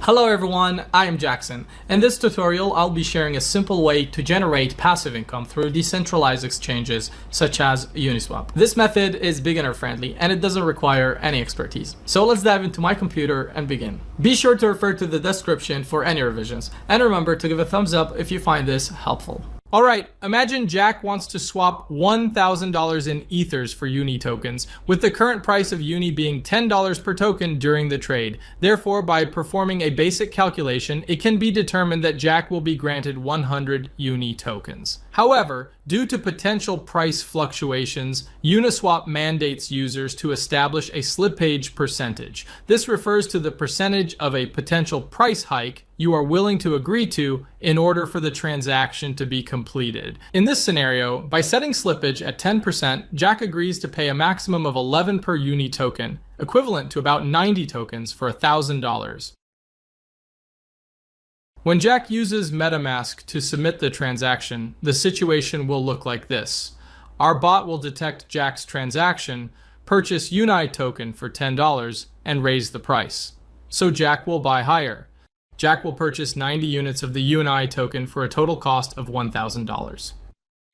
Hello everyone, I am Jackson. In this tutorial, I'll be sharing a simple way to generate passive income through decentralized exchanges such as Uniswap. This method is beginner friendly and it doesn't require any expertise. So let's dive into my computer and begin. Be sure to refer to the description for any revisions and remember to give a thumbs up if you find this helpful. Alright, imagine Jack wants to swap $1,000 in Ethers for Uni tokens, with the current price of Uni being $10 per token during the trade. Therefore, by performing a basic calculation, it can be determined that Jack will be granted 100 Uni tokens. However, due to potential price fluctuations, Uniswap mandates users to establish a slippage percentage. This refers to the percentage of a potential price hike you are willing to agree to in order for the transaction to be completed. In this scenario, by setting slippage at 10%, Jack agrees to pay a maximum of 11 per Uni token, equivalent to about 90 tokens for $1,000. When Jack uses MetaMask to submit the transaction, the situation will look like this. Our bot will detect Jack's transaction, purchase Uni token for $10, and raise the price. So Jack will buy higher. Jack will purchase 90 units of the Uni token for a total cost of $1,000.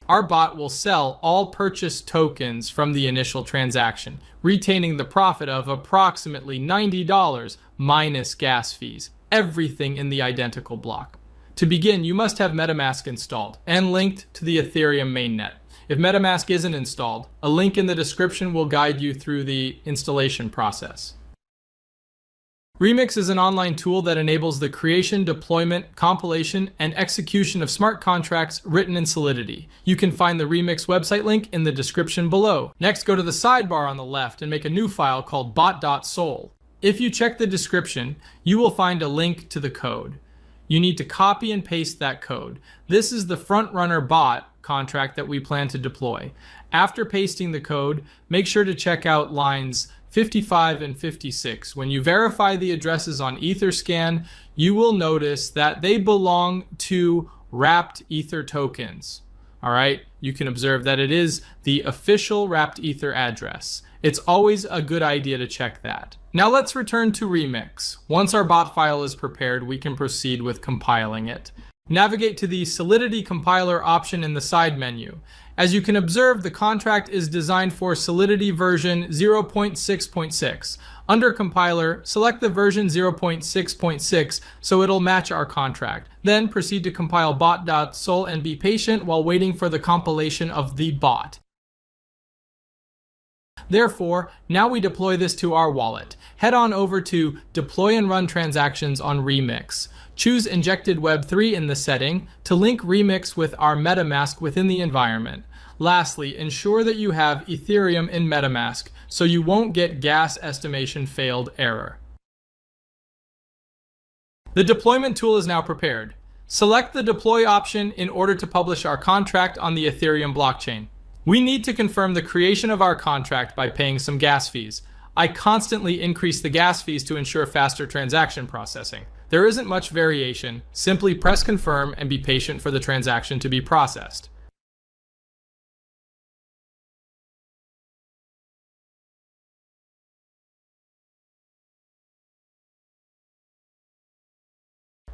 Our bot will sell all purchased tokens from the initial transaction, retaining the profit of approximately $90 minus gas fees, everything in the identical block. To begin, you must have MetaMask installed and linked to the Ethereum mainnet. If MetaMask isn't installed, a link in the description will guide you through the installation process. Remix is an online tool that enables the creation, deployment, compilation, and execution of smart contracts written in Solidity. You can find the Remix website link in the description below. Next, go to the sidebar on the left and make a new file called bot.sol. If you check the description, you will find a link to the code. You need to copy and paste that code. This is the frontrunner bot contract that we plan to deploy. After pasting the code, make sure to check out lines 55 and 56. When you verify the addresses on Etherscan, you will notice that they belong to wrapped Ether tokens. All right, you can observe that it is the official wrapped Ether address. It's always a good idea to check that. Now let's return to Remix. Once our bot file is prepared, we can proceed with compiling it. Navigate to the Solidity compiler option in the side menu. As you can observe, the contract is designed for Solidity version 0.6.6. Under compiler, select the version 0.6.6 so it'll match our contract. Then proceed to compile bot.sol and be patient while waiting for the compilation of the bot. Therefore, now we deploy this to our wallet. Head on over to Deploy and Run Transactions on Remix. Choose Injected Web3 in the setting to link Remix with our MetaMask within the environment. Lastly, ensure that you have Ethereum in MetaMask so you won't get gas estimation failed error. The deployment tool is now prepared. Select the deploy option in order to publish our contract on the Ethereum blockchain. We need to confirm the creation of our contract by paying some gas fees. I constantly increase the gas fees to ensure faster transaction processing. There isn't much variation. Simply press confirm and be patient for the transaction to be processed.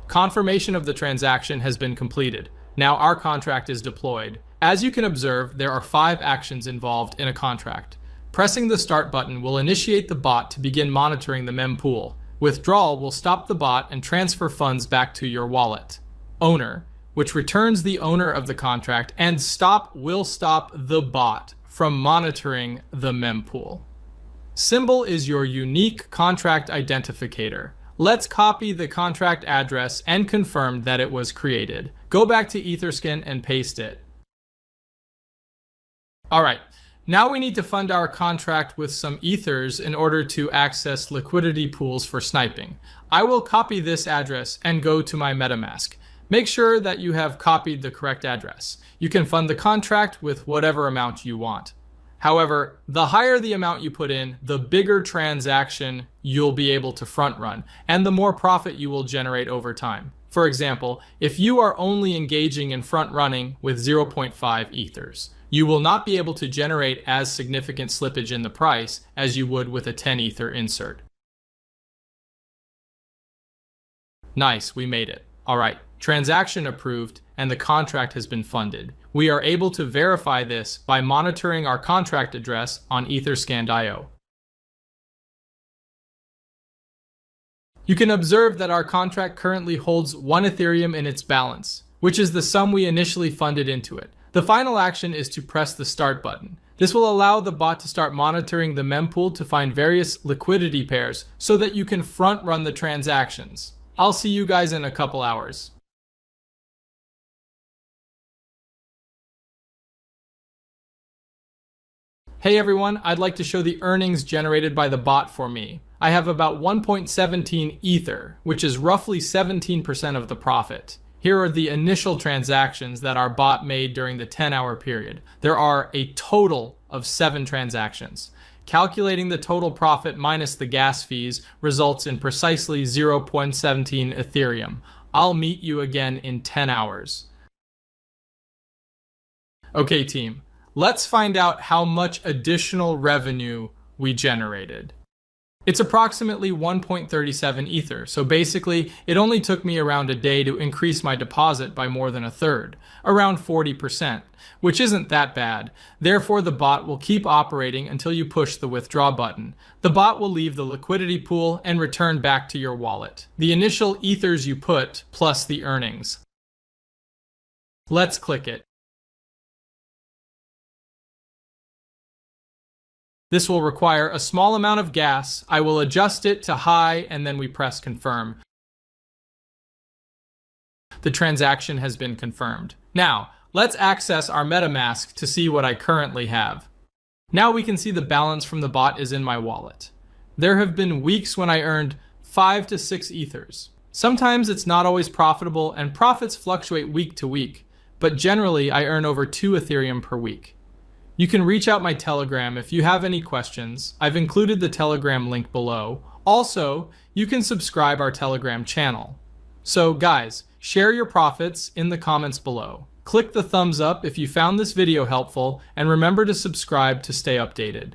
Confirmation of the transaction has been completed. Now our contract is deployed. As you can observe, there are 5 actions involved in a contract. Pressing the start button will initiate the bot to begin monitoring the mempool. Withdrawal will stop the bot and transfer funds back to your wallet. Owner, which returns the owner of the contract, and stop will stop the bot from monitoring the mempool. Symbol is your unique contract identificator. Let's copy the contract address and confirm that it was created. Go back to Etherscan and paste it. Alright, now we need to fund our contract with some Ethers in order to access liquidity pools for sniping. I will copy this address and go to my MetaMask. Make sure that you have copied the correct address. You can fund the contract with whatever amount you want. However, the higher the amount you put in, the bigger transaction you'll be able to front run, and the more profit you will generate over time. For example, if you are only engaging in front running with 0.5 Ethers, you will not be able to generate as significant slippage in the price as you would with a 10 Ether insert. Nice, we made it. All right, transaction approved and the contract has been funded. We are able to verify this by monitoring our contract address on Etherscan.io. You can observe that our contract currently holds 1 Ethereum in its balance, which is the sum we initially funded into it. The final action is to press the start button. This will allow the bot to start monitoring the mempool to find various liquidity pairs so that you can front run the transactions. I'll see you guys in a couple hours. Hey everyone, I'd like to show the earnings generated by the bot for me. I have about 1.17 Ether, which is roughly 17% of the profit. Here are the initial transactions that our bot made during the 10-hour period. There are a total of 7 transactions. Calculating the total profit minus the gas fees results in precisely 0.17 Ethereum. I'll meet you again in 10 hours. Okay team, let's find out how much additional revenue we generated. It's approximately 1.37 Ether, so basically it only took me around a day to increase my deposit by more than a third, around 40%, which isn't that bad. Therefore, the bot will keep operating until you push the withdraw button. The bot will leave the liquidity pool and return back to your wallet. The initial Ethers you put, plus the earnings. Let's click it. This will require a small amount of gas. I will adjust it to high and then we press confirm. The transaction has been confirmed. Now, let's access our MetaMask to see what I currently have. Now we can see the balance from the bot is in my wallet. There have been weeks when I earned 5 to 6 Ethers. Sometimes it's not always profitable and profits fluctuate week to week, but generally I earn over 2 Ethereum per week. You can reach out my Telegram if you have any questions. I've included the Telegram link below. Also, you can subscribe our Telegram channel. So guys, share your profits in the comments below. Click the thumbs up if you found this video helpful and remember to subscribe to stay updated.